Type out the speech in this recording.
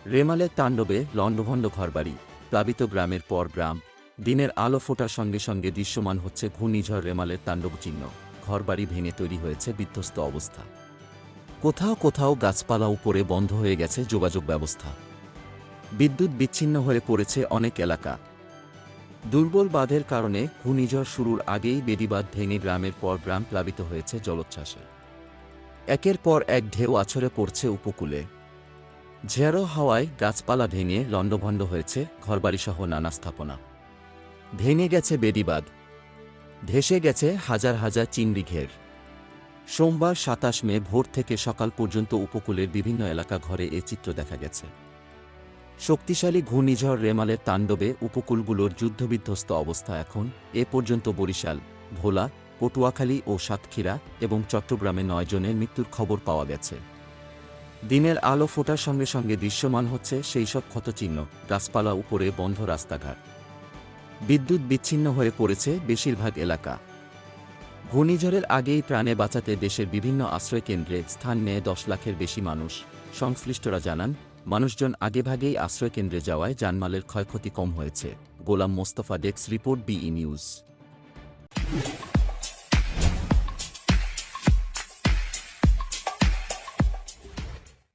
রেমালের তাণ্ডবে লণ্ডভণ্ড ঘরবাড়ি, প্লাবিত গ্রামের পর গ্রাম। দিনের আলো ফোটার সঙ্গে সঙ্গে দৃশ্যমান হচ্ছে ঘূর্ণিঝড় রেমালের তাণ্ডবচিহ্ন। ঘরবাড়ি ভেঙে তৈরি হয়েছে বিধ্বস্ত অবস্থা। কোথাও কোথাও গাছপালা উপরে বন্ধ হয়ে গেছে যোগাযোগ ব্যবস্থা। বিদ্যুৎ বিচ্ছিন্ন হয়ে পড়েছে অনেক এলাকা। দুর্বল বাঁধের কারণে ঘূর্ণিঝড় শুরুর আগেই বেড়িবাঁধ ভেঙে গ্রামের পর গ্রাম প্লাবিত হয়েছে জলোচ্ছ্বাসে। একের পর এক ঢেউ আছড়ে পড়ছে উপকূলে। ঝেড়ো হাওয়ায় গাছপালা ভেঙে লণ্ডভণ্ড হয়েছে ঘরবাড়িসহ নানা স্থাপনা। ভেঙে গেছে বেড়িবাঁধ, ধেসে গেছে হাজার হাজার চিংড়ি ঘের। সোমবার ২৭ মে ভোর থেকে সকাল পর্যন্ত উপকূলের বিভিন্ন এলাকা ঘরে এ চিত্র দেখা গেছে। শক্তিশালী ঘূর্ণিঝড় রেমালের তাণ্ডবে উপকূলগুলোর যুদ্ধবিধ্বস্ত অবস্থা। এখন এ পর্যন্ত বরিশাল, ভোলা, পটুয়াখালী ও সাতক্ষীরা এবং চট্টগ্রামে ৯ জনের মৃত্যুর খবর পাওয়া গেছে। দিনের আলো ফোটার সঙ্গে সঙ্গে দৃশ্যমান হচ্ছে সেই সব ক্ষতচিহ্ন, গাছপালা উপরে বন্ধ রাস্তাঘাট। বিদ্যুৎ বিচ্ছিন্ন হয়ে পড়েছে বেশিরভাগ এলাকা। ঘূর্ণিঝড়ের আগেই প্রাণে বাঁচাতে দেশের বিভিন্ন আশ্রয়কেন্দ্রে স্থান নেয় ১০ লাখের বেশি মানুষ। সংশ্লিষ্টরা জানান, মানুষজন আগেভাগেই আশ্রয়কেন্দ্রে যাওয়ায় জানমালের ক্ষয়ক্ষতি কম হয়েছে। Golam Mostafa, desk report, BE news.